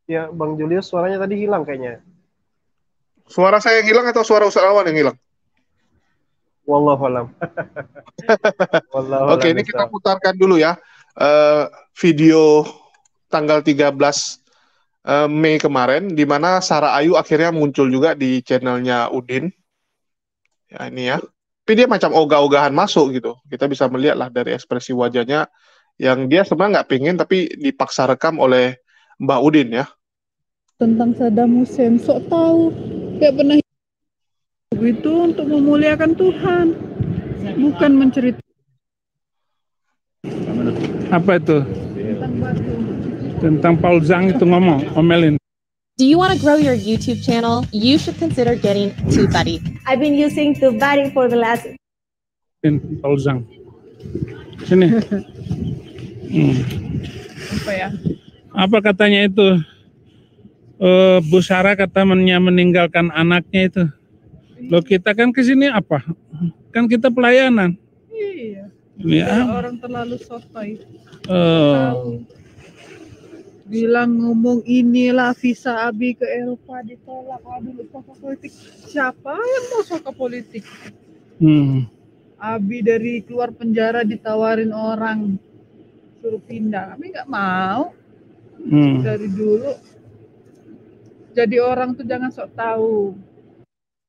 Ya, Bang Julius suaranya tadi hilang kayaknya. Suara saya yang hilang atau suara Ustaz Awan yang hilang? Wallahualam. Oke, Wallahualam ini kita bisawab. putarkan dulu ya video tanggal 13 Mei kemarin, di mana Sarah Ayu akhirnya muncul juga di channelnya Udin. Ya, ini ya. Tapi dia macam ogah-ogahan masuk gitu. Kita bisa melihat lah dari ekspresi wajahnya yang dia sebenarnya nggak pingin tapi dipaksa rekam oleh Mbak Udin ya. Tentang Saddam Hussein, sok tahu, kayak pernah itu untuk memuliakan Tuhan, bukan menceritakan. Apa itu? Tentang batu. Tentang Paul Zhang itu ngomelin. Do you want to grow your YouTube channel? You should consider getting TubeBuddy. I've been using TubeBuddy for the last... Paul Zhang. Sini. Apa ya? Apa katanya itu? Bu Sarah katanya meninggalkan anaknya itu. Loh, kita kan ke sini apa? Kan kita pelayanan. Iya. Ya. Orang terlalu sotoy. Bilang ngomong inilah visa Abi ke Eropa ditolak, Abi lupa ke politik. Siapa yang mau suka politik? Abi dari keluar penjara ditawarin orang suruh pindah, Abi nggak mau. Dari dulu jadi orang tuh jangan sok tahu.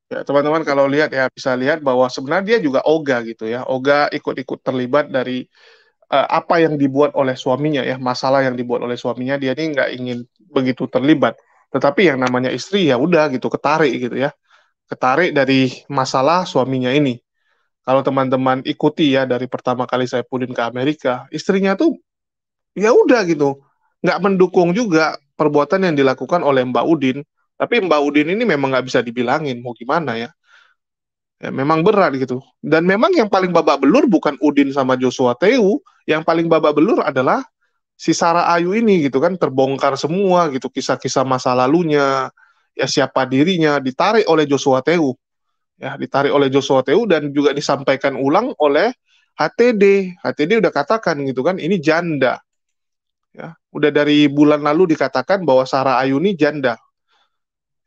Ya, teman-teman kalau lihat ya bisa lihat bahwa sebenarnya dia juga ogah gitu ya. Ogah ikut-ikut terlibat dari apa yang dibuat oleh suaminya ya, masalah yang dibuat oleh suaminya, dia ini nggak ingin begitu terlibat. Tetapi yang namanya istri ya udah gitu, ketarik gitu ya. Ketarik dari masalah suaminya ini. Kalau teman-teman ikuti ya dari pertama kali saya pulin ke Amerika, istrinya tuh ya udah gitu. Nggak mendukung juga perbuatan yang dilakukan oleh Mbak Udin. Tapi Mbak Udin ini memang nggak bisa dibilangin, mau gimana ya. Ya, memang berat gitu. Dan memang yang paling babak belur bukan Udin sama Joshua Teu, yang paling babak belur adalah si Sarah Ayu ini gitu kan, terbongkar semua gitu, kisah-kisah masa lalunya, ya siapa dirinya, ditarik oleh Joshua Teu. Ya, ditarik oleh Joshua Teu dan juga disampaikan ulang oleh HTD. HTD udah katakan gitu kan, ini janda. Ya, udah dari bulan lalu dikatakan bahwa Sarah Ayu ini janda.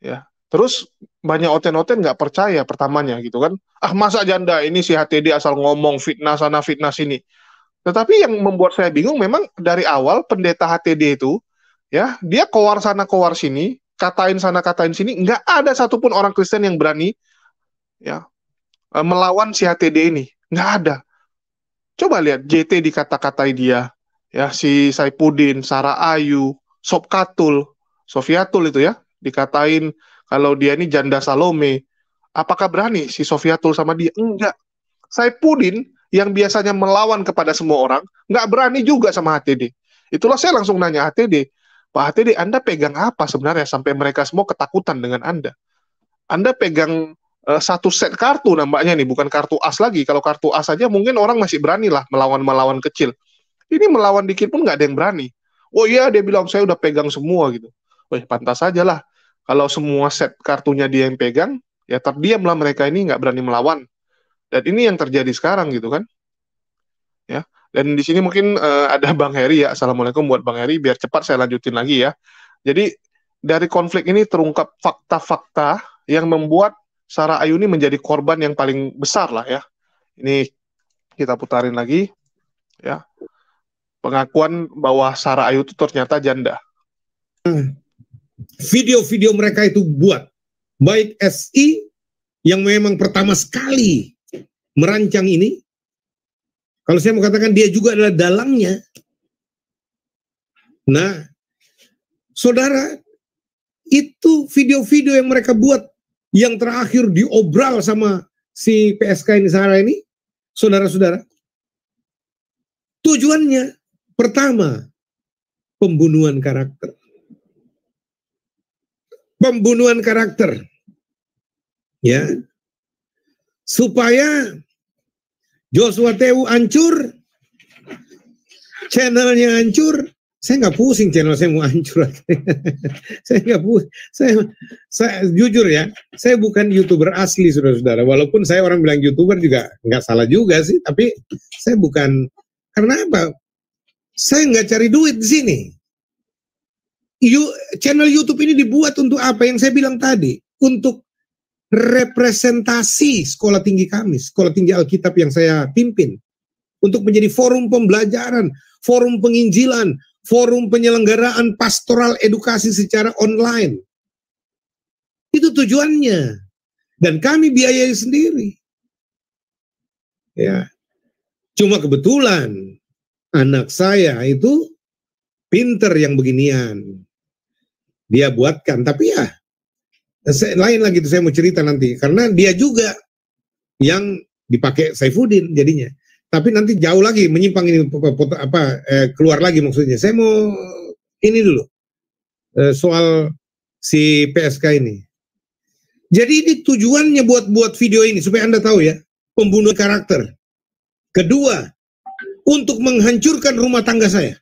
Ya, terus banyak oten-oten nggak percaya pertamanya gitu kan. Ah masa janda, ini si HTD asal ngomong fitnah sana fitnah sini. Tetapi yang membuat saya bingung memang dari awal pendeta HTD itu ya dia kowar sana kowar sini, katain sana katain sini, nggak ada satupun orang Kristen yang berani ya melawan si HTD ini, nggak ada. Coba lihat JT dikata-katai dia, ya si Saipudin, Sarah Ayu, Sopkatul, Sofiatul itu ya dikatain kalau dia ini janda Salome. Apakah berani si Sofiatul sama dia? Enggak. Saipudin yang biasanya melawan kepada semua orang, nggak berani juga sama HTD. Itulah saya langsung nanya HTD, Pak HTD, Anda pegang apa sebenarnya sampai mereka semua ketakutan dengan Anda? Anda pegang satu set kartu nampaknya nih, bukan kartu as lagi. Kalau kartu as saja mungkin orang masih berani lah melawan kecil. Ini melawan dikit pun nggak ada yang berani. Oh iya, dia bilang saya udah pegang semua gitu. Wah, pantas saja lah. Kalau semua set kartunya dia yang pegang, ya terdiamlah mereka ini nggak berani melawan. Dan ini yang terjadi sekarang gitu kan. Ya. Dan di sini mungkin ada Bang Heri ya. Assalamualaikum buat Bang Heri. Biar cepat saya lanjutin lagi ya. Jadi dari konflik ini terungkap fakta-fakta yang membuat Sarah Ayu ini menjadi korban yang paling besar lah ya. Ini kita putarin lagi ya. Pengakuan bahwa Sarah Ayu itu ternyata janda. Video-video mereka itu buat, baik SI yang memang pertama sekali merancang ini, kalau saya mau katakan dia juga adalah dalangnya. Nah, saudara, itu video-video yang mereka buat, yang terakhir diobral sama si PSK ini, Sarah ini, saudara-saudara, tujuannya pertama, pembunuhan karakter. Pembunuhan karakter. Ya. Supaya Joshua Teu hancur, channelnya hancur. Saya nggak pusing channel saya mau hancur. Saya nggak pusing. Saya jujur ya, saya bukan YouTuber asli, saudara-saudara. Walaupun saya orang bilang YouTuber juga nggak salah juga sih, tapi saya bukan. Karena apa? Saya nggak cari duit di sini. channel YouTube ini dibuat untuk apa? Yang saya bilang tadi, untuk representasi sekolah tinggi kami, sekolah tinggi Alkitab yang saya pimpin, untuk menjadi forum pembelajaran, forum penginjilan, forum penyelenggaraan pastoral edukasi secara online. Itu tujuannya. Dan kami biayai sendiri. Ya. Cuma kebetulan anak saya itu pinter yang beginian. Dia buatkan, tapi ya lain lagi itu saya mau cerita nanti, karena dia juga yang dipakai Saifuddin jadinya. Tapi nanti jauh lagi menyimpang ini keluar lagi maksudnya. Saya mau ini dulu soal si PSK ini. Jadi ini tujuannya buat video ini supaya Anda tahu ya, pembunuhan karakter. Kedua, untuk menghancurkan rumah tangga saya.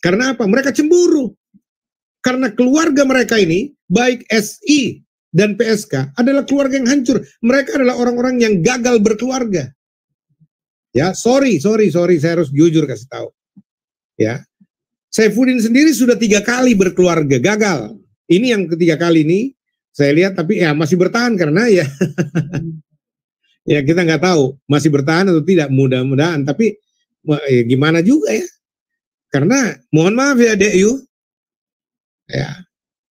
Karena apa? Mereka cemburu. Karena keluarga mereka ini, baik SI dan PSK, adalah keluarga yang hancur. Mereka adalah orang-orang yang gagal berkeluarga. Ya, sorry, saya harus jujur kasih tahu. Ya, Saifuddin sendiri sudah 3 kali berkeluarga, gagal. Ini yang ketiga kali ini, saya lihat, tapi ya masih bertahan karena ya, ya kita nggak tahu masih bertahan atau tidak, mudah-mudahan. Tapi ya, gimana juga ya, karena mohon maaf ya Dek Yu, ya,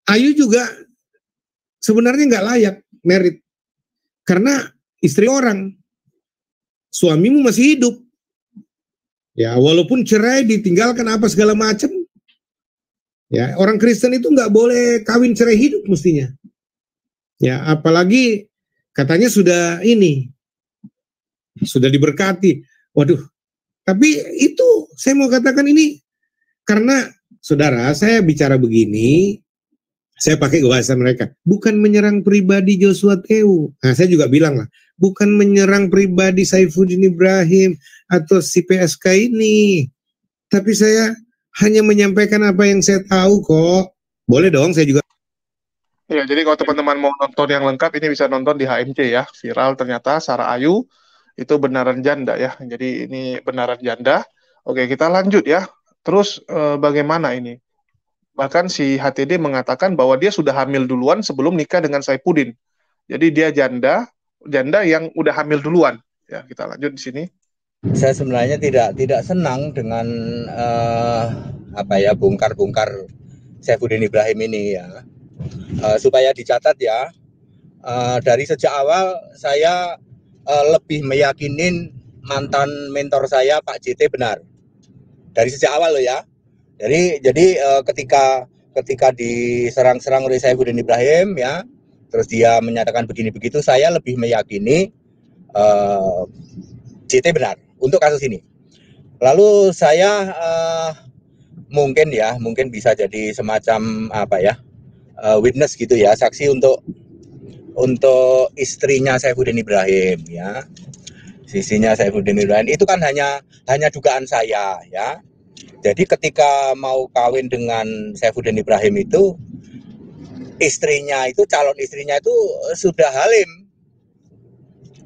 Ayu juga sebenarnya nggak layak merit karena istri orang, suamimu masih hidup, ya walaupun cerai, ditinggalkan apa segala macam, ya orang Kristen itu nggak boleh kawin cerai hidup mestinya, ya apalagi katanya sudah diberkati, waduh. Tapi itu saya mau katakan ini karena saudara, saya bicara begini, saya pakai bahasa mereka, bukan menyerang pribadi Joshua Tewu. Nah, saya juga bilang lah, bukan menyerang pribadi Saifuddin Ibrahim atau si PSK ini. Tapi saya hanya menyampaikan apa yang saya tahu kok. Boleh dong, saya juga. Ya, jadi kalau teman-teman mau nonton yang lengkap, ini bisa nonton di HMC ya. Viral ternyata Sarah Ayu itu benaran janda ya. Jadi ini benaran janda. Oke, kita lanjut ya. Terus bagaimana ini? Bahkan si HTD mengatakan bahwa dia sudah hamil duluan sebelum nikah dengan Saifuddin. Jadi dia janda yang udah hamil duluan. Ya, kita lanjut di sini. Saya sebenarnya tidak senang dengan bongkar-bongkar Saifuddin Ibrahim ini ya. Supaya dicatat ya, dari sejak awal saya lebih meyakinin mantan mentor saya Pak JT benar. Dari sejak awal loh ya. Jadi ketika diserang-serang oleh Saifuddin Ibrahim ya, terus dia menyatakan begini begitu, saya lebih meyakini JT benar untuk kasus ini. Lalu saya mungkin bisa jadi semacam witness gitu ya, saksi untuk istrinya Saifuddin Ibrahim ya. Sisinya Saifuddin Ibrahim itu kan hanya dugaan saya ya. Jadi ketika mau kawin dengan Saifuddin Ibrahim itu, calon istrinya itu sudah halim.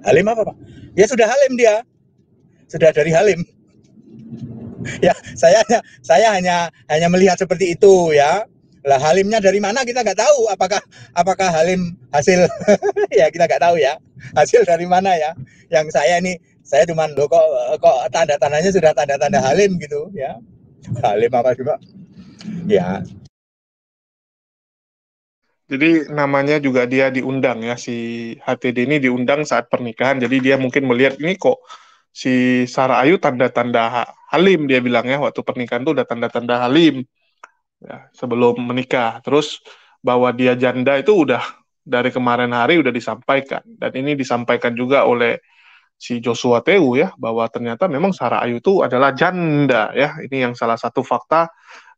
Halim apa Pak? Ya sudah halim dia. Sudah dari halim. Ya, saya hanya melihat seperti itu ya. Lah halimnya dari mana kita nggak tahu. Apakah halim hasil ya kita nggak tahu ya. Hasil dari mana ya. Yang saya cuman kok tanda-tandanya sudah tanda-tanda halim gitu ya. Halim apa juga? Ya. Jadi namanya juga dia diundang ya, si HTD ini diundang saat pernikahan. Jadi dia mungkin melihat ini kok si Sarah Ayu tanda-tanda halim, dia bilang ya, waktu pernikahan tuh udah tanda-tanda halim ya, sebelum menikah. Terus bahwa dia janda itu udah dari kemarin hari udah disampaikan, dan ini disampaikan juga oleh si Joshua Tewu ya, bahwa ternyata memang Sarah Ayu itu adalah janda ya. Ini yang salah satu fakta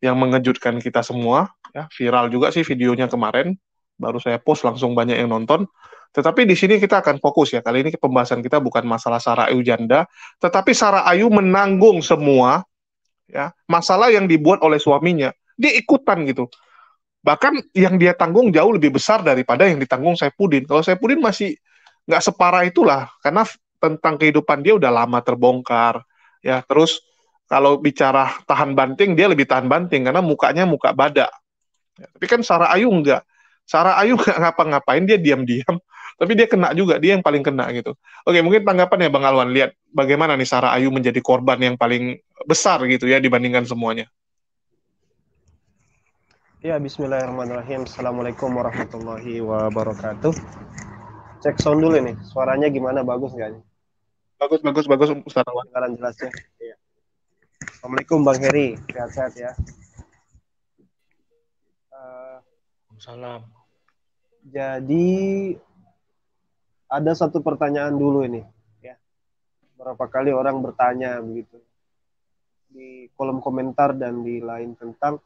yang mengejutkan kita semua ya. Viral juga sih videonya kemarin, baru saya post langsung banyak yang nonton. Tetapi di sini kita akan fokus ya, kali ini pembahasan kita bukan masalah Sarah Ayu janda, tetapi Sarah Ayu menanggung semua ya masalah yang dibuat oleh suaminya. Dia ikutan gitu. Bahkan yang dia tanggung jauh lebih besar daripada yang ditanggung Saifuddin. Kalau Saifuddin masih nggak separah itulah, karena tentang kehidupan dia udah lama terbongkar ya. Terus kalau bicara tahan banting, dia lebih tahan banting karena mukanya muka badak Ya, tapi kan Sarah Ayu enggak. Sarah Ayu nggak ngapa-ngapain, dia diam-diam, tapi dia kena juga, dia yang paling kena gitu. Oke, mungkin tanggapan ya Bang Alwan, lihat bagaimana nih Sarah Ayu menjadi korban yang paling besar gitu ya dibandingkan semuanya. Ya, bismillahirrahmanirrahim. Assalamualaikum warahmatullahi wabarakatuh. Cek sound dulu nih, suaranya gimana, bagus nggak nih? Bagus Ustaz Alwan. Kedengaran jelas ya? Iya. Assalamualaikum Bang Heri, sehat-sehat ya. Salam. Jadi ada satu pertanyaan dulu ini ya. Berapa kali orang bertanya begitu di kolom komentar dan di lain tentang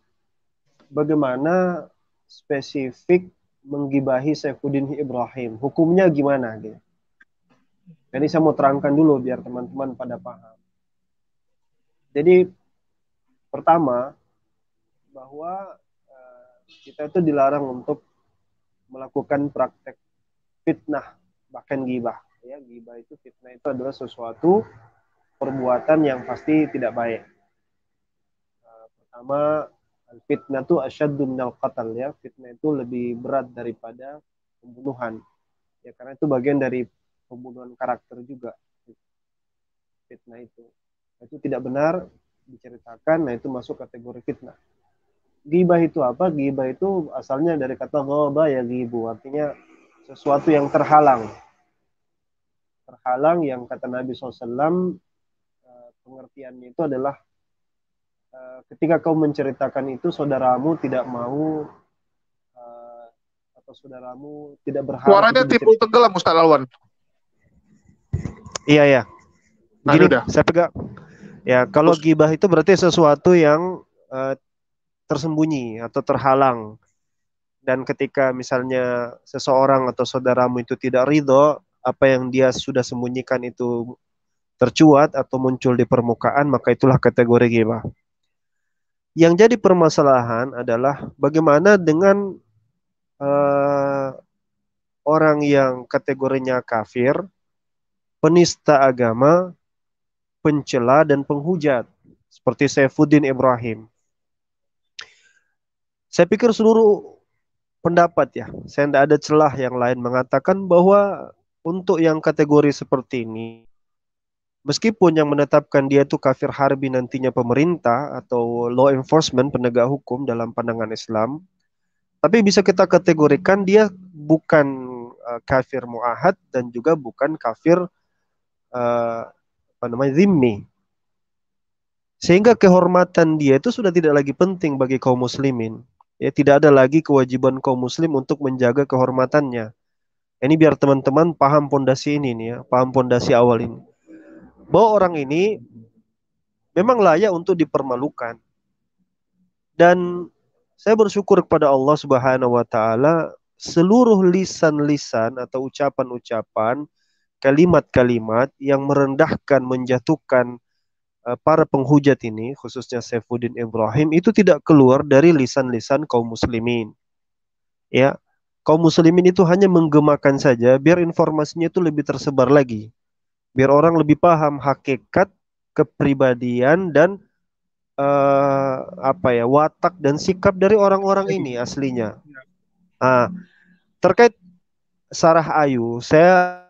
bagaimana spesifik menggibahi Saifuddin Ibrahim, hukumnya gimana gitu. Jadi saya mau terangkan dulu biar teman-teman pada paham. Jadi pertama bahwa kita itu dilarang untuk melakukan praktek fitnah, bahkan gibah. Ya, gibah itu, fitnah itu adalah sesuatu perbuatan yang pasti tidak baik. Pertama, fitnah itu asyaddu minal qatl ya. Fitnah itu lebih berat daripada pembunuhan. Ya, karena itu bagian dari pembunuhan karakter juga. Fitnah itu. Itu tidak benar diceritakan, nah itu masuk kategori fitnah. Ghibah itu apa? Ghibah itu asalnya dari kata ghaba ya ghibu, artinya sesuatu yang terhalang. Terhalang yang kata Nabi SAW, pengertiannya itu adalah ketika kau menceritakan itu saudaramu tidak mau atau saudaramu tidak berharap. Suaranya timbul tenggelam Ustaz Alwan. Iya ya. Begini, saya pegang. Ya, kalau ghibah itu berarti sesuatu yang tersembunyi atau terhalang, dan ketika misalnya seseorang atau saudaramu itu tidak ridho, apa yang dia sudah sembunyikan itu tercuat atau muncul di permukaan, maka itulah kategori ghibah. Yang jadi permasalahan adalah bagaimana dengan orang yang kategorinya kafir, penista agama, pencela dan penghujat seperti Saifuddin Ibrahim. Saya pikir seluruh pendapat ya, saya tidak ada celah yang lain mengatakan bahwa untuk yang kategori seperti ini, meskipun yang menetapkan dia itu kafir harbi nantinya pemerintah atau law enforcement, penegak hukum dalam pandangan Islam, tapi bisa kita kategorikan dia bukan kafir mu'ahad dan juga bukan kafir zimmi. Sehingga kehormatan dia itu sudah tidak lagi penting bagi kaum muslimin. Ya, tidak ada lagi kewajiban kaum muslim untuk menjaga kehormatannya. Ini biar teman-teman paham pondasi ini nih ya, paham pondasi awal ini. Bahwa orang ini memang layak untuk dipermalukan. Dan saya bersyukur kepada Allah Subhanahu wa taala, seluruh lisan-lisan atau ucapan-ucapan, kalimat-kalimat yang merendahkan, menjatuhkan para penghujat ini, khususnya Saifuddin Ibrahim, itu tidak keluar dari lisan-lisan kaum muslimin. Ya, kaum muslimin itu hanya menggemakan saja biar informasinya itu lebih tersebar lagi. Biar orang lebih paham hakikat, kepribadian dan watak dan sikap dari orang-orang ini aslinya. Terkait Sarah Ayu, saya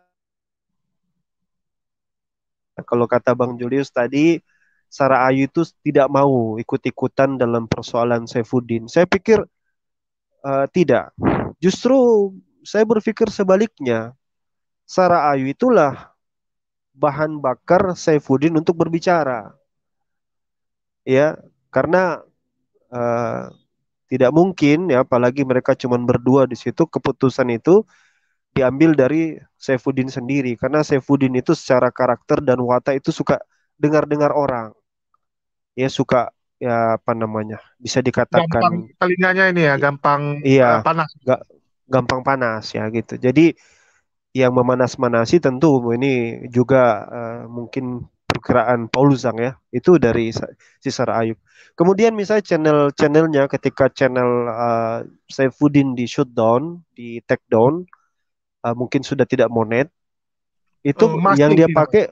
kalau kata Bang Julius tadi, Sarah Ayu itu tidak mau ikut-ikutan dalam persoalan Saifuddin. Saya pikir tidak. Justru saya berpikir sebaliknya. Sarah Ayu itulah bahan bakar Saifuddin untuk berbicara. Ya, karena tidak mungkin ya, apalagi mereka cuma berdua di situ, keputusan itu diambil dari Saifuddin sendiri, karena Saifuddin itu secara karakter dan watak itu suka dengar-dengar orang. Ya, suka ya bisa dikatakan gampang telinganya ini ya, gampang panas. Gampang panas ya gitu. Jadi yang memanas-manasi tentu ini juga mungkin perkiraan Pauluzang ya, itu dari si Sarah Ayu. Kemudian misalnya channelnya, ketika channel Saifuddin di shutdown, di take down, mungkin sudah tidak monet, itu yang dia pakai,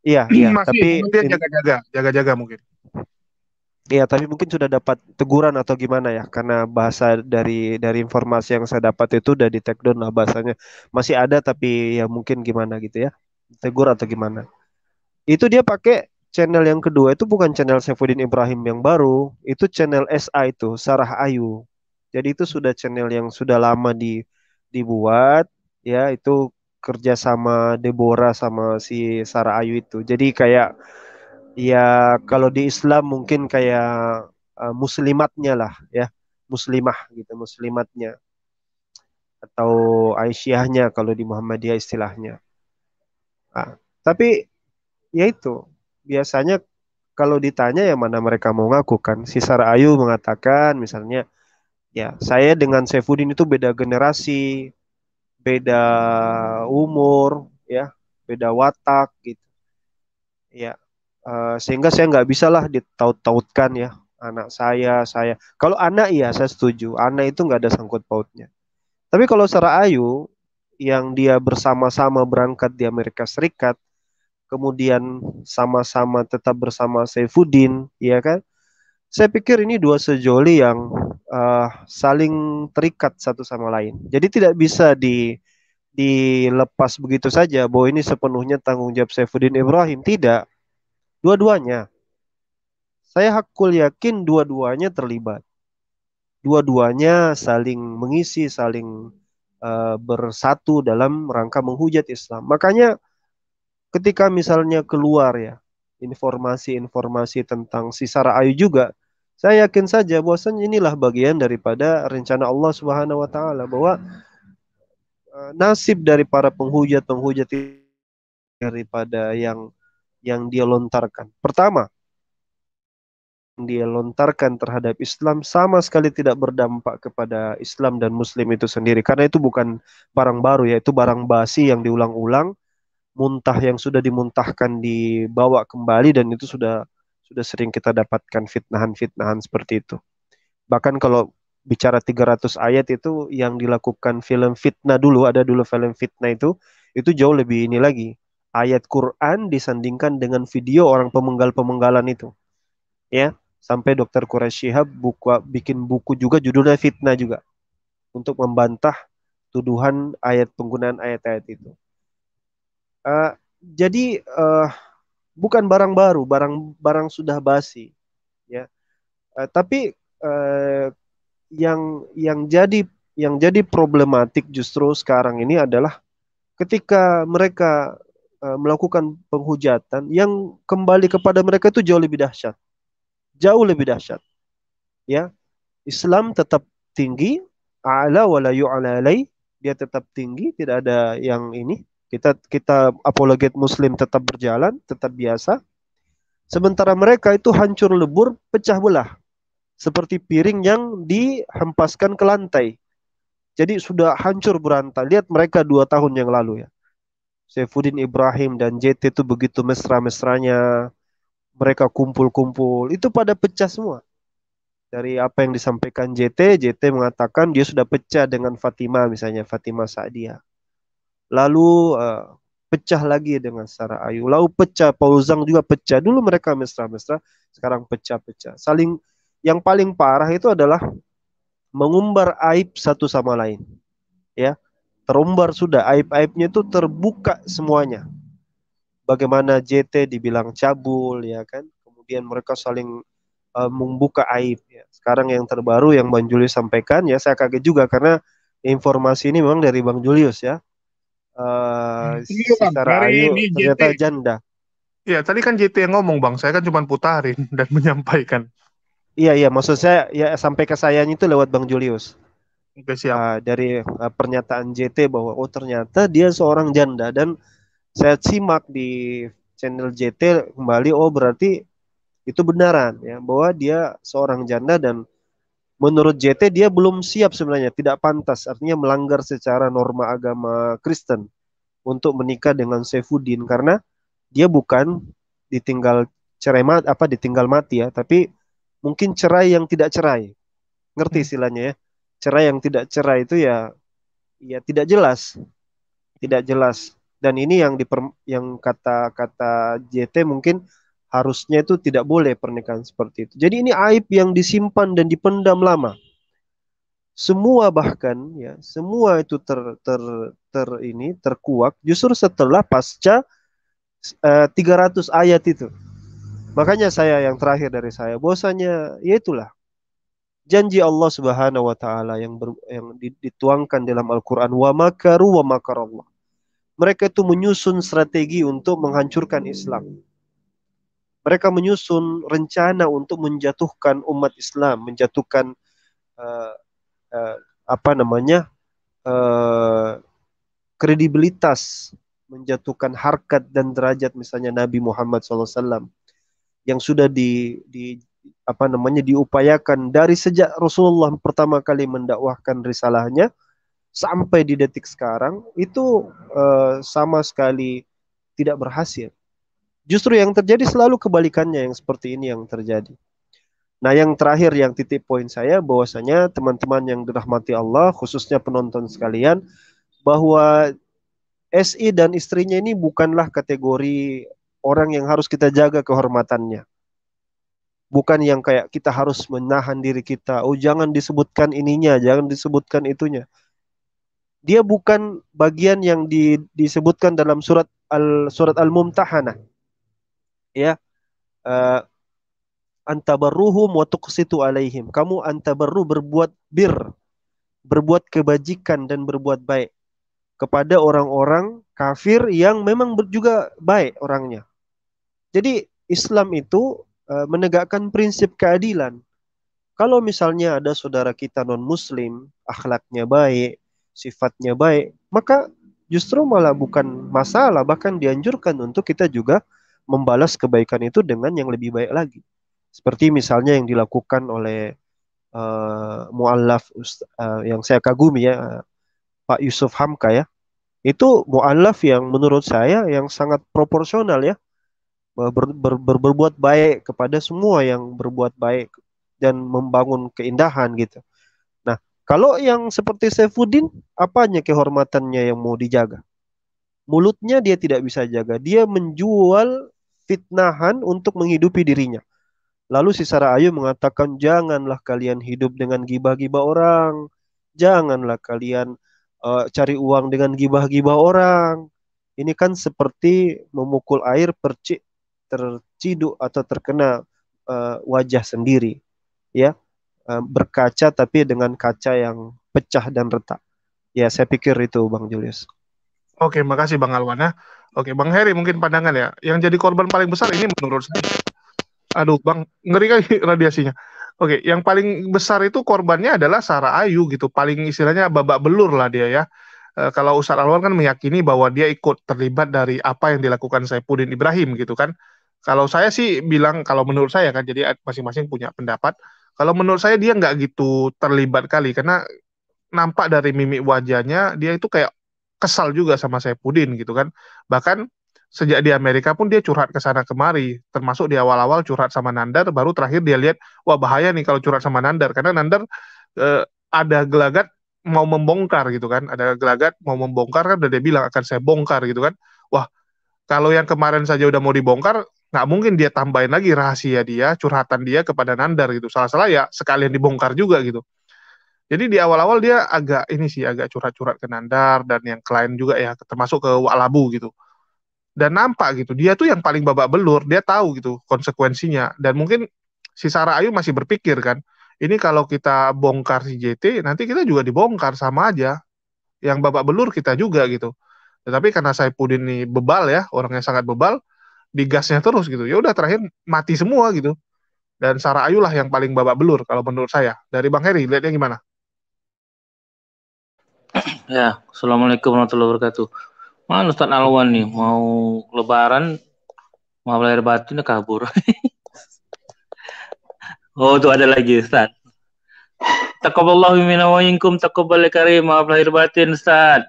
iya, tapi dia jaga-jaga mungkin. Iya, tapi mungkin sudah dapat teguran atau gimana ya, karena bahasa dari informasi yang saya dapat itu udah di take down lah bahasanya. Masih ada tapi ya mungkin gimana gitu ya. Tegur atau gimana. Itu dia pakai channel yang kedua itu bukan channel Saifuddin Ibrahim yang baru, itu channel SA itu, Sarah Ayu. Jadi itu sudah channel yang sudah lama dibuat ya, itu kerja sama Deborah sama si Sarah Ayu itu. Jadi kayak ya kalau di Islam mungkin kayak muslimatnya lah ya, muslimah gitu, muslimatnya atau Aisyahnya kalau di Muhammadiyah istilahnya. Nah, tapi ya itu biasanya kalau ditanya yang mana mereka mau ngaku kan. Si Sarah Ayu mengatakan misalnya, ya saya dengan Saifuddin itu beda generasi, beda umur, ya, beda watak gitu. Ya, sehingga saya nggak bisa lah ditaut-tautkan ya anak saya. Kalau anak ya saya setuju, anak itu nggak ada sangkut pautnya. Tapi kalau Sarah Ayu yang dia bersama-sama berangkat di Amerika Serikat, kemudian sama-sama tetap bersama Saifuddin, ya kan? Saya pikir ini dua sejoli yang saling terikat satu sama lain. Jadi tidak bisa dilepas begitu saja bahwa ini sepenuhnya tanggung jawab Saifuddin Ibrahim. Tidak, dua-duanya. Saya hakul yakin dua-duanya terlibat. Dua-duanya saling mengisi, saling bersatu dalam rangka menghujat Islam. Makanya ketika misalnya keluar ya informasi-informasi tentang si Sarah Ayu juga, saya yakin saja bahwasanya inilah bagian daripada rencana Allah Subhanahu wa taala bahwa nasib dari para penghujat-penghujat daripada yang dia lontarkan. Pertama, dia lontarkan terhadap Islam sama sekali tidak berdampak kepada Islam dan Muslim itu sendiri karena itu bukan barang baru ya, itu barang basi yang diulang-ulang, muntah yang sudah dimuntahkan dibawa kembali dan itu sudah sering kita dapatkan fitnahan-fitnahan seperti itu. Bahkan kalau bicara 300 ayat itu yang dilakukan film fitnah dulu, ada dulu film fitnah itu jauh lebih ini lagi. Ayat Quran disandingkan dengan video orang pemenggal-pemenggalan itu. Ya, sampai Dr. Quraisy Shihab bikin buku juga judulnya Fitnah juga untuk membantah tuduhan penggunaan ayat-ayat itu. Uh, jadi bukan barang baru, barang sudah basi, ya. Tapi yang jadi problematik justru sekarang ini adalah ketika mereka melakukan penghujatan yang kembali kepada mereka itu jauh lebih dahsyat, ya. Islam tetap tinggi, a'la wala yu'la alai, dia tetap tinggi, tidak ada yang ini. Kita apologet Muslim tetap berjalan, tetap biasa. Sementara mereka itu hancur lebur, pecah belah. Seperti piring yang dihempaskan ke lantai. Jadi sudah hancur berantai. Lihat mereka 2 tahun yang lalu ya. Saifuddin Ibrahim dan JT itu begitu mesra-mesranya. Mereka kumpul-kumpul. Itu pada pecah semua. Dari apa yang disampaikan JT mengatakan dia sudah pecah dengan Fatimah misalnya, Fatimah Sa'diyah. Lalu pecah lagi dengan Sarah Ayu. Lalu pecah, Pauzang juga pecah. Dulu mereka mesra-mesra, sekarang pecah-pecah. Yang paling parah itu adalah mengumbar aib satu sama lain. Ya, terumbar sudah, aib-aibnya itu terbuka semuanya. Bagaimana JT dibilang cabul, ya kan? Kemudian mereka saling membuka aib. Ya. Sekarang yang terbaru yang Bang Julius sampaikan, ya saya kaget juga karena informasi ini memang dari Bang Julius ya. Sarah Ayu ternyata JT. janda. Ya, tadi kan JT yang ngomong Bang, saya kan cuma putarin dan menyampaikan. Iya, maksud saya ya sampai ke sayanya itu lewat Bang Julius. Oke, siap. Dari pernyataan JT bahwa oh ternyata dia seorang janda dan saya simak di channel JT kembali, oh berarti itu benaran ya bahwa dia seorang janda dan menurut JT dia belum siap sebenarnya, tidak pantas, artinya melanggar secara norma agama Kristen untuk menikah dengan Saifuddin karena dia bukan ditinggal mati ya, tapi mungkin cerai yang tidak cerai. Ngerti istilahnya ya? Cerai yang tidak cerai itu ya tidak jelas. Tidak jelas. Dan ini yang kata JT mungkin Harusnya itu tidak boleh pernikahan seperti itu. Jadi ini aib yang disimpan dan dipendam lama. Semua bahkan ya, semua itu terkuak justru setelah pasca 300 ayat itu. Makanya saya yang terakhir dari saya, bahwasanya ya itulah janji Allah Subhanahu wa taala yang dituangkan dalam Al-Qur'an, wa makaru wa makarallah. Mereka itu menyusun strategi untuk menghancurkan Islam. Mereka menyusun rencana untuk menjatuhkan umat Islam, menjatuhkan kredibilitas, menjatuhkan harkat dan derajat misalnya Nabi Muhammad SAW yang sudah diupayakan dari sejak Rasulullah pertama kali mendakwahkan risalahnya sampai di detik sekarang itu sama sekali tidak berhasil. Justru yang terjadi selalu kebalikannya, yang seperti ini yang terjadi. Nah, yang terakhir yang titik poin saya bahwasanya teman-teman yang dirahmati Allah, khususnya penonton sekalian, bahwa SI dan istrinya ini bukanlah kategori orang yang harus kita jaga kehormatannya. Bukan yang kayak kita harus menahan diri kita. Oh, jangan disebutkan ininya, jangan disebutkan itunya. Dia bukan bagian yang disebutkan dalam surat Al-Mumtahanah. Ya. Antabarruhum wa tuqsitu alaihim. Kamu antabarru berbuat kebajikan dan berbuat baik kepada orang-orang kafir yang memang juga baik orangnya. Jadi Islam itu menegakkan prinsip keadilan. Kalau misalnya ada saudara kita non-muslim, akhlaknya baik, sifatnya baik, maka justru malah bukan masalah, bahkan dianjurkan untuk kita juga membalas kebaikan itu dengan yang lebih baik lagi. Seperti misalnya yang dilakukan oleh mu'allaf yang saya kagumi ya, Pak Yusuf Hamka ya. Itu mu'allaf yang menurut saya yang sangat proporsional ya. Berbuat baik kepada semua yang berbuat baik dan membangun keindahan gitu. Nah, kalau yang seperti Saifuddin, apanya kehormatannya yang mau dijaga? Mulutnya dia tidak bisa jaga. Dia menjual fitnahan untuk menghidupi dirinya. Lalu si Sarah Ayu mengatakan, janganlah kalian hidup dengan gibah-gibah orang. Janganlah kalian cari uang dengan gibah-gibah orang. Ini kan seperti memukul air percik terciduk atau terkena wajah sendiri. Ya, berkaca tapi dengan kaca yang pecah dan retak. Ya, saya pikir itu Bang Julius. Oke, makasih Bang Alwan ya. Oke, Bang Heri mungkin pandangan ya. Yang jadi korban paling besar ini menurut saya. Aduh, Bang, ngeri kan radiasinya. Oke, yang paling besar itu korbannya adalah Sarah Ayu gitu. Paling istilahnya babak belur lah dia ya. Kalau Ustadz Alwan kan meyakini bahwa dia ikut terlibat dari apa yang dilakukan Saifuddin Ibrahim gitu kan. Kalau saya sih bilang, kalau menurut saya kan, jadi masing-masing punya pendapat. Kalau menurut saya dia nggak gitu terlibat kali, karena nampak dari mimik wajahnya, dia itu kayak kesal juga sama Saifuddin gitu kan. Bahkan sejak di Amerika pun dia curhat ke sana kemari, termasuk di awal-awal curhat sama Nandar, baru terakhir dia lihat, wah bahaya nih kalau curhat sama Nandar, karena Nandar ada gelagat mau membongkar gitu kan, ada gelagat mau membongkar kan, udah dia bilang akan saya bongkar gitu kan. Wah, kalau yang kemarin saja udah mau dibongkar, nggak mungkin dia tambahin lagi rahasia dia, curhatan dia kepada Nandar gitu, salah-salah ya sekalian dibongkar juga gitu. Jadi di awal-awal dia agak curhat-curhat ke Nandar dan yang klien juga ya, termasuk ke Wak Labu gitu. Dan nampak gitu, dia tuh yang paling babak belur, dia tahu gitu konsekuensinya. Dan mungkin si Sarah Ayu masih berpikir kan, ini kalau kita bongkar si JT, nanti kita juga dibongkar sama aja. Yang babak belur kita juga gitu. Tetapi karena Saifuddin ini bebal ya, orang yang sangat bebal, digasnya terus gitu. Ya udah terakhir mati semua gitu. Dan Sarah Ayu lah yang paling babak belur kalau menurut saya. Dari Bang Heri, lihatnya gimana? Ya, Assalamualaikum warahmatullahi wabarakatuh. Mana Ustadz Alwan nih, mau lebaran, mau lahir batin kabur. Oh, tuh ada lagi Ustadz. Taqabbalallahu minna wa minkum, taqabbal karim, maaf lahir batin Ustadz.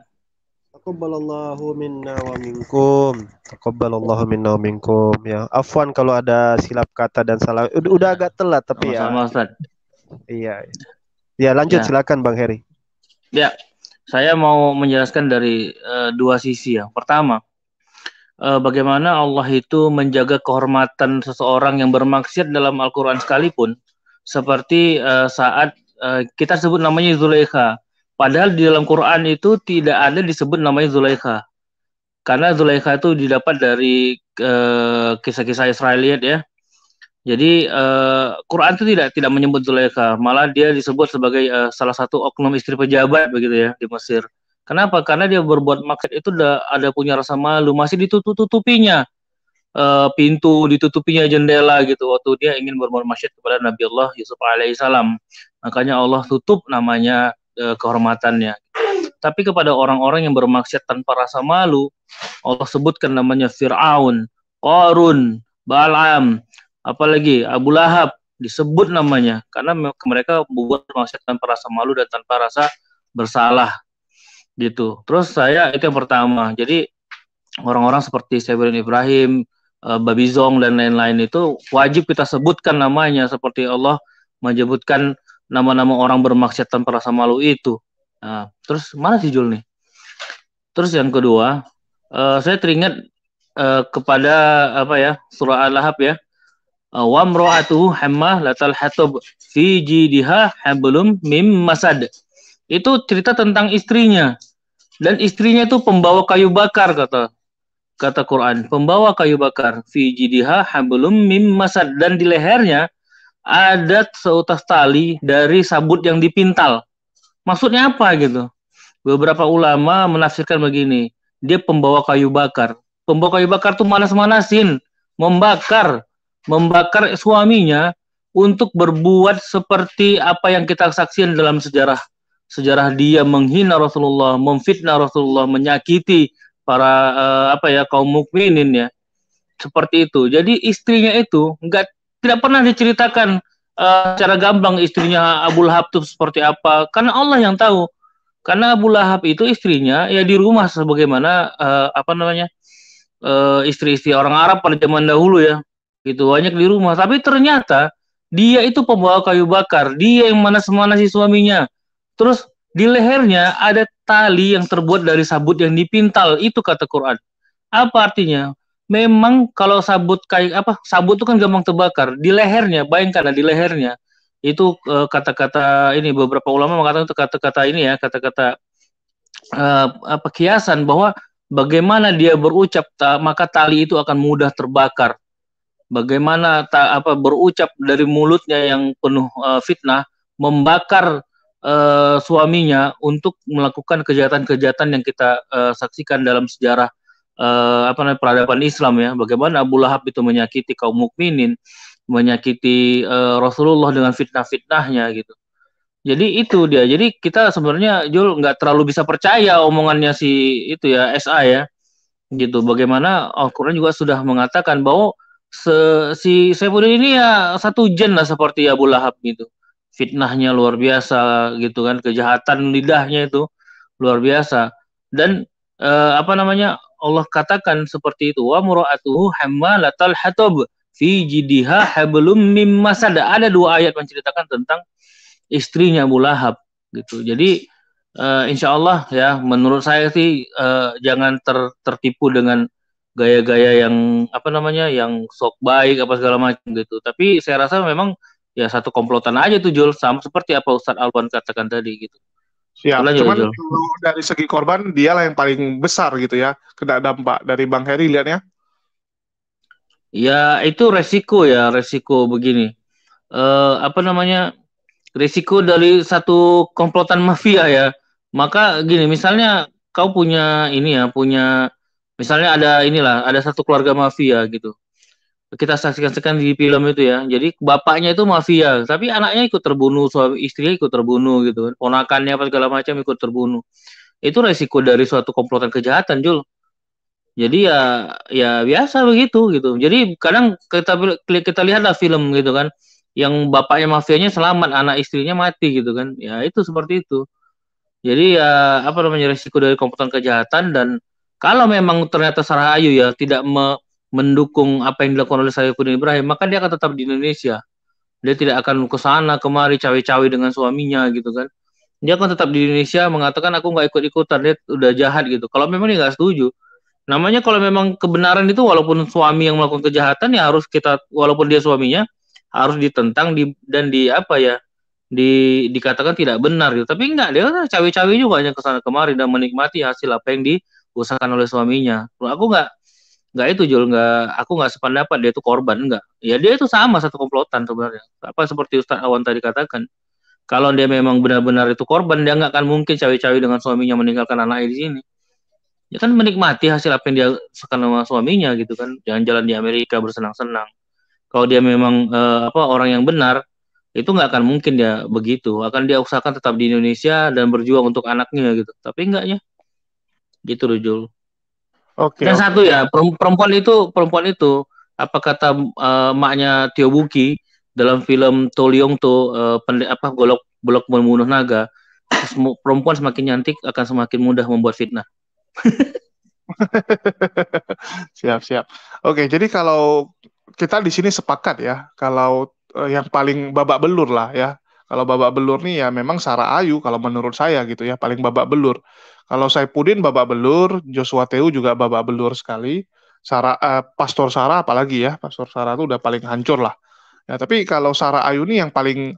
Taqabbalallahu minna wa minkum. Taqabbalallahu minna wa minkum. Ya, afwan kalau ada silap kata dan salah. Udah agak telat tapi sama-sama, ya. Ustadz. Iya. Ya, lanjut ya. Silakan Bang Heri. Ya. Saya mau menjelaskan dari dua sisi ya. Pertama, bagaimana Allah itu menjaga kehormatan seseorang yang bermaksiat dalam Al-Quran sekalipun, seperti saat kita sebut namanya Zulaikha, padahal di dalam Quran itu tidak ada disebut namanya Zulaikha, karena Zulaikha itu didapat dari kisah-kisah Israeliat ya. Jadi Quran itu tidak menyebut Zulaikha, malah dia disebut sebagai salah satu oknum istri pejabat begitu ya di Mesir. Kenapa? Karena dia berbuat maksiat itu ada punya rasa malu, masih ditutup-tutupinya pintu, ditutupinya jendela gitu waktu dia ingin berbuat maksiat kepada Nabi Allah Yusuf alaihissalam. Makanya Allah tutup namanya kehormatannya. Tapi kepada orang-orang yang bermaksiat tanpa rasa malu, Allah sebutkan namanya Fir'aun, Qarun, Balaam, apalagi Abu Lahab disebut namanya karena mereka membuat maksiat tanpa rasa malu dan tanpa rasa bersalah gitu. Terus itu yang pertama. Jadi orang-orang seperti Severin Ibrahim, Babi Zong dan lain-lain itu wajib kita sebutkan namanya, seperti Allah menyebutkan nama-nama orang bermaksiat tanpa rasa malu itu. Nah, terus mana sih Jul nih? Terus yang kedua, saya teringat kepada surah Al-Lahab ya. Wa mra'atuhu hammalatal hatab fi jidha hablum mim masad. Itu cerita tentang istrinya. Dan istrinya itu pembawa kayu bakar kata Quran, pembawa kayu bakar. Fi jidha hablum mim masad, dan di lehernya ada seutas tali dari sabut yang dipintal. Maksudnya apa gitu? Beberapa ulama menafsirkan begini, dia pembawa kayu bakar. Pembawa kayu bakar tuh manas-manasin, membakar suaminya untuk berbuat seperti apa yang kita saksikan dalam sejarah dia menghina Rasulullah, memfitnah Rasulullah, menyakiti para kaum mukminin ya, seperti itu. Jadi istrinya itu tidak pernah diceritakan secara gamblang istrinya Abu Lahab itu seperti apa, karena Allah yang tahu. Karena Abu Lahab itu istrinya ya di rumah sebagaimana istri-istri orang Arab pada zaman dahulu ya, gitu, banyak di rumah. Tapi ternyata dia itu pembawa kayu bakar, dia yang manas-manasi suaminya. Terus di lehernya ada tali yang terbuat dari sabut yang dipintal, itu kata Quran. Apa artinya? Memang kalau sabut itu kan gampang terbakar. Di lehernya, bayangkan di lehernya itu kata-kata ini, beberapa ulama mengatakan itu kata-kata ini ya, kata-kata kiasan bahwa bagaimana dia berucap maka tali itu akan mudah terbakar. Bagaimana berucap dari mulutnya yang penuh fitnah membakar suaminya untuk melakukan kejahatan-kejahatan yang kita saksikan dalam sejarah peradaban Islam ya. Bagaimana Abu Lahab itu menyakiti kaum mukminin, menyakiti Rasulullah dengan fitnah-fitnahnya gitu. Jadi itu dia. Jadi kita sebenarnya Jul nggak terlalu bisa percaya omongannya si itu ya SA ya. Gitu. Bagaimana Al-Qur'an juga sudah mengatakan bahwa si Saifuddin ini ya satu gen lah seperti Abu Lahab gitu. Fitnahnya luar biasa gitu kan, kejahatan lidahnya itu luar biasa. Dan Allah katakan seperti itu, wa mura'atuhu hammalatal hatab fi jidha hablum mim masad. Ada dua ayat menceritakan tentang istrinya Abu Lahab gitu. Jadi insyaallah ya, menurut saya sih jangan tertipu dengan gaya-gaya yang yang sok baik apa segala macam gitu. Tapi saya rasa memang ya satu komplotan aja tuh Jul, sama seperti apa Ustadz Alwan katakan tadi gitu. Siap, cuman dari segi korban dialah yang paling besar gitu ya, kena dampak. Dari Bang Heri lihatnya? Ya itu resiko begini. Resiko dari satu komplotan mafia ya. Maka gini, misalnya kau punya misalnya ada satu keluarga mafia gitu. Kita saksikan di film itu ya. Jadi bapaknya itu mafia, tapi anaknya ikut terbunuh, suami istrinya ikut terbunuh gitu kan. Ponakannya apa segala macam ikut terbunuh. Itu resiko dari suatu komplotan kejahatan, Jul. Jadi ya biasa begitu gitu. Jadi kadang kita lihatlah film gitu kan, yang bapaknya mafianya selamat, anak istrinya mati gitu kan. Ya itu seperti itu. Jadi ya resiko dari komplotan kejahatan. Dan kalau memang ternyata Sarahayu ya tidak mendukung apa yang dilakukan oleh Saifuddin Ibrahim, maka dia akan tetap di Indonesia. Dia tidak akan ke sana kemari cawe-cawe dengan suaminya gitu kan. Dia akan tetap di Indonesia mengatakan aku nggak ikut-ikutan, dia udah jahat gitu. Kalau memang dia nggak setuju, Namanya kalau memang kebenaran itu walaupun suami yang melakukan kejahatan ya harus kita, walaupun dia suaminya, harus ditentang dan dikatakan tidak benar gitu. Tapi enggak, dia cawe-cawe juga hanya kesana kemari dan menikmati hasil apa yang diusahakan oleh suaminya. Aku enggak itu Jul, aku enggak sependapat dia itu korban, enggak. Ya dia itu sama satu komplotan sebenarnya. Apa seperti Ustaz Awan tadi katakan. Kalau dia memang benar-benar itu korban, dia enggak akan mungkin cawe-cawe dengan suaminya meninggalkan anaknya di sini. Ya kan menikmati hasil apa yang dia usahakan sama suaminya gitu kan. Jalan-jalan di Amerika bersenang-senang. Kalau dia memang orang yang benar, itu nggak akan mungkin dia begitu. Akan dia usahakan tetap di Indonesia dan berjuang untuk anaknya gitu. Tapi enggaknya. Gitu loh, Jul. Oke. Dan satu ya, perempuan itu apa kata maknya Tio Buki dalam film Toliong tuh golok membunuh naga. Perempuan semakin cantik akan semakin mudah membuat fitnah. Siap. Oke, jadi kalau kita di sini sepakat ya, kalau yang paling babak belur lah ya. Kalau babak belur nih ya memang Sarah Ayu kalau menurut saya gitu ya, paling babak belur. Kalau Saipudin babak belur, Joshua Teu juga babak belur sekali. Pastor Sarah apalagi ya, Pastor Sarah itu udah paling hancur lah. Ya, tapi kalau Sarah Ayu nih yang paling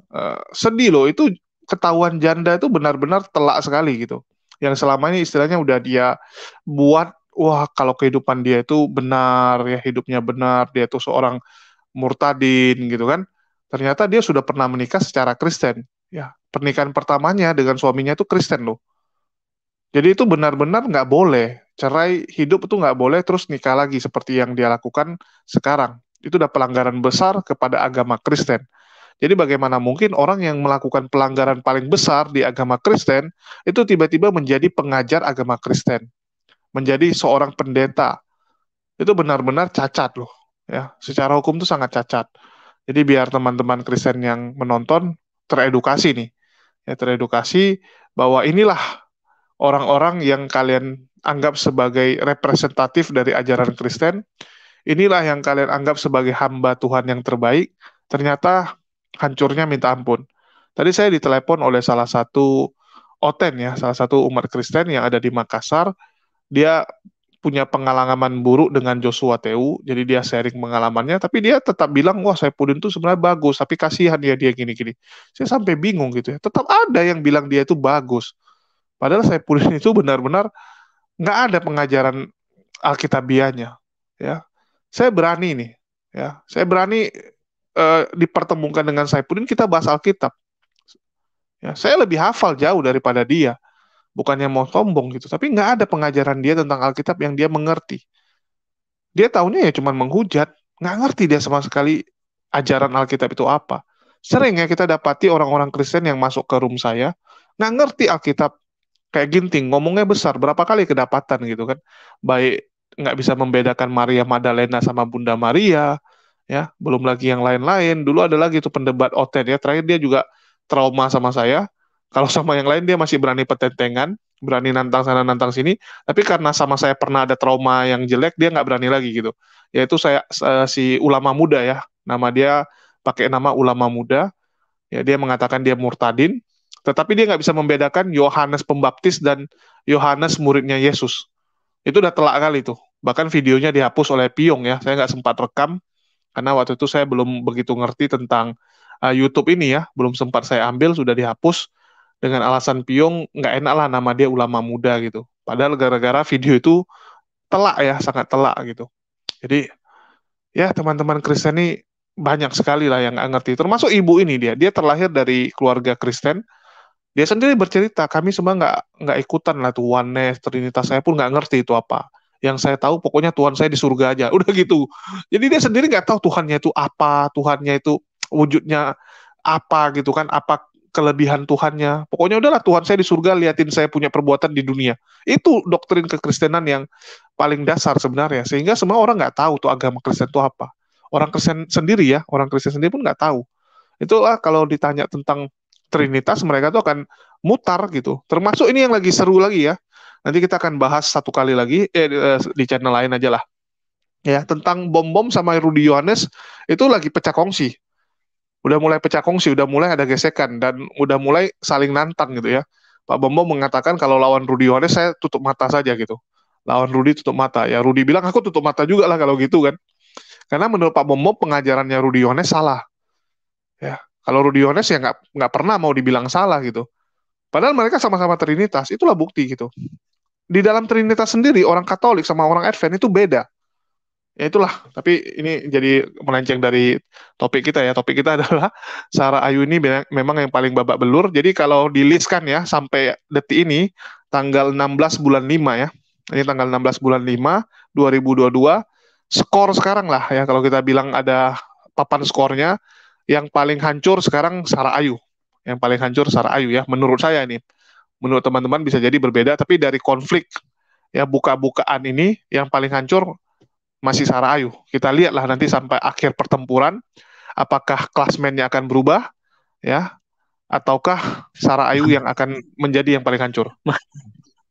sedih loh, itu ketahuan janda itu benar-benar telak sekali gitu. Yang selama ini istilahnya udah dia buat, wah kalau kehidupan dia itu benar ya, hidupnya benar, dia itu seorang murtadin gitu kan. Ternyata dia sudah pernah menikah secara Kristen. Ya, pernikahan pertamanya dengan suaminya itu Kristen loh. Jadi itu benar-benar nggak boleh. Cerai hidup itu nggak boleh terus nikah lagi seperti yang dia lakukan sekarang. Itu udah pelanggaran besar kepada agama Kristen. Jadi bagaimana mungkin orang yang melakukan pelanggaran paling besar di agama Kristen itu tiba-tiba menjadi pengajar agama Kristen, menjadi seorang pendeta. Itu benar-benar cacat loh. Ya, secara hukum itu sangat cacat. Jadi biar teman-teman Kristen yang menonton teredukasi nih. Ya, teredukasi bahwa inilah orang-orang yang kalian anggap sebagai representatif dari ajaran Kristen. Inilah yang kalian anggap sebagai hamba Tuhan yang terbaik. Ternyata hancurnya minta ampun. Tadi saya ditelepon oleh salah satu Oten ya, salah satu umat Kristen yang ada di Makassar. Dia punya pengalaman buruk dengan Joshua Teu, jadi dia sharing pengalamannya, tapi dia tetap bilang, wah Saipudin tuh sebenarnya bagus, tapi kasihan dia gini-gini. Saya sampai bingung gitu ya, tetap ada yang bilang dia itu bagus. Padahal Saipudin itu benar-benar nggak ada pengajaran Alkitabiahnya. Ya, saya berani nih, ya, saya berani dipertemukan dengan Saipudin, kita bahas Alkitab. Ya, saya lebih hafal jauh daripada dia. Bukannya mau sombong gitu, tapi nggak ada pengajaran dia tentang Alkitab yang dia mengerti. Dia taunya ya cuma menghujat, nggak ngerti dia sama sekali ajaran Alkitab itu apa. Sering ya kita dapati orang-orang Kristen yang masuk ke room saya, nggak ngerti Alkitab, kayak ginting, ngomongnya besar, berapa kali kedapatan gitu kan. Baik nggak bisa membedakan Maria Magdalena sama Bunda Maria, ya, belum lagi yang lain-lain. Dulu ada lagi tuh pendebat Oten ya, terakhir dia juga trauma sama saya. Kalau sama yang lain dia masih berani petentengan, berani nantang sana nantang sini, tapi karena sama saya pernah ada trauma yang jelek, dia nggak berani lagi gitu. Yaitu si ulama muda ya, nama dia pakai nama ulama muda, ya dia mengatakan dia murtadin, tetapi dia nggak bisa membedakan Yohanes Pembaptis dan Yohanes muridnya Yesus. Itu udah telak kali tuh. Bahkan videonya dihapus oleh Piong ya, saya nggak sempat rekam, karena waktu itu saya belum begitu ngerti tentang YouTube ini ya, belum sempat saya ambil, sudah dihapus dengan alasan Piong nggak enak lah nama dia ulama muda gitu. Padahal gara-gara video itu telak ya, sangat telak gitu. Jadi ya teman-teman Kristen ini banyak sekali lah yang nggak ngerti. Termasuk ibu ini dia terlahir dari keluarga Kristen. Dia sendiri bercerita, kami semua nggak ikutan lah tuh oneness, Trinitas, saya pun nggak ngerti itu apa. Yang saya tahu pokoknya Tuhan saya di surga aja, udah gitu. Jadi dia sendiri nggak tahu Tuhannya itu apa, Tuhannya itu wujudnya apa gitu kan, apa kelebihan Tuhannya. Pokoknya udahlah Tuhan saya di surga, liatin saya punya perbuatan di dunia. Itu doktrin kekristenan yang paling dasar sebenarnya. Sehingga semua orang nggak tahu tuh agama Kristen itu apa. Orang Kristen sendiri ya, orang Kristen sendiri pun nggak tahu. Itulah kalau ditanya tentang Trinitas, mereka tuh akan mutar gitu. Termasuk ini yang lagi seru lagi ya. Nanti kita akan bahas satu kali lagi di channel lain aja lah. Ya, tentang bom-bom sama Rudy Yohanes itu lagi pecah kongsi. Udah mulai pecah kongsi, udah mulai ada gesekan dan udah mulai saling nantang gitu ya. Pak Bom mengatakan kalau lawan Rudy Yohanes saya tutup mata saja gitu. lawan Rudi tutup mata. Ya Rudi bilang aku tutup mata juga lah kalau gitu kan. Karena menurut Pak Bom pengajarannya Rudi Yones salah. Ya, kalau Rudi Yones ya nggak pernah mau dibilang salah gitu. Padahal mereka sama-sama Trinitas, itulah bukti gitu. Di dalam Trinitas sendiri orang Katolik sama orang Advent itu beda. Ya itulah, tapi ini jadi melenceng dari topik kita ya. Topik kita adalah Sarah Ayu ini memang yang paling babak belur. Jadi kalau di list kan ya, sampai detik ini, tanggal 16 bulan 5 ya. Ini tanggal 16 bulan 5, 2022. Skor sekarang lah ya, kalau kita bilang ada papan skornya, yang paling hancur sekarang Sarah Ayu. Yang paling hancur Sarah Ayu ya, menurut saya ini. Menurut teman-teman bisa jadi berbeda, tapi dari konflik ya buka-bukaan ini, yang paling hancur masih Sarah Ayu. Kita lihatlah nanti sampai akhir pertempuran apakah klasmennya akan berubah ya ataukah Sarah Ayu yang akan menjadi yang paling hancur.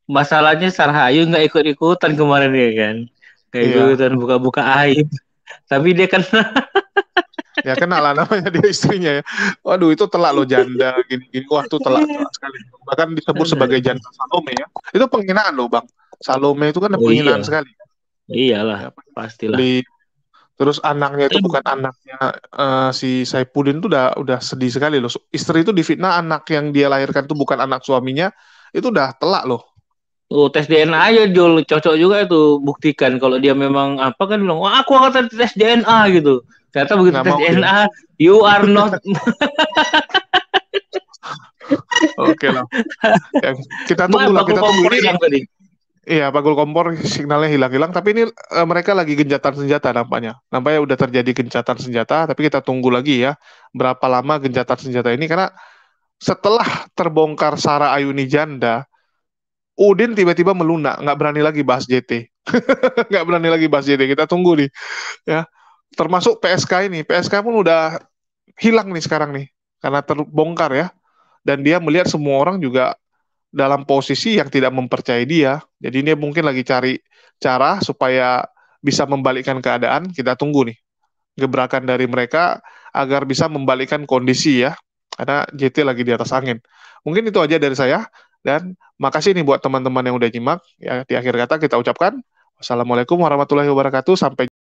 Masalahnya Sarah Ayu nggak ikut-ikutan kemarin ya kan. Nggak ikutan buka-buka aib. Tapi dia kan ya kenal lah namanya dia istrinya ya. Waduh itu telak loh janda gini-gini. Wah itu telak sekali. Bahkan disebut sebagai janda Salome ya. Itu penghinaan loh Bang. Salome itu kan penghinaan sekali. Iyalah, pastilah. Terus anaknya itu bukan anaknya si Saipudin itu udah sedih sekali loh. Istri itu difitnah anak yang dia lahirkan itu bukan anak suaminya, itu udah telak loh. Tes DNA aja Jul, cocok juga itu buktikan kalau dia memang apa kan bilang, wah aku akan tes DNA gitu. Ternyata begitu tes DNA, you are not. Oke lah. Ya, kita tunggu lah, kita tunggu tadi. Iya, bagul kompor signalnya hilang-hilang. Tapi ini mereka lagi gencatan senjata nampaknya. Nampaknya udah terjadi gencatan senjata. Tapi kita tunggu lagi ya berapa lama gencatan senjata ini. Karena setelah terbongkar Sarah Ayu ini janda, Udin tiba-tiba melunak, nggak berani lagi bahas JT. Nggak berani lagi bahas JT. Kita tunggu nih, ya. Termasuk PSK ini. PSK pun udah hilang nih sekarang nih, karena terbongkar ya. Dan dia melihat semua orang juga dalam posisi yang tidak mempercayai dia. Jadi dia mungkin lagi cari cara supaya bisa membalikkan keadaan. Kita tunggu nih gebrakan dari mereka agar bisa membalikkan kondisi ya. Karena JT lagi di atas angin. Mungkin itu aja dari saya. Dan makasih nih buat teman-teman yang udah nyimak. Ya, di akhir kata kita ucapkan wassalamualaikum warahmatullahi wabarakatuh. Sampai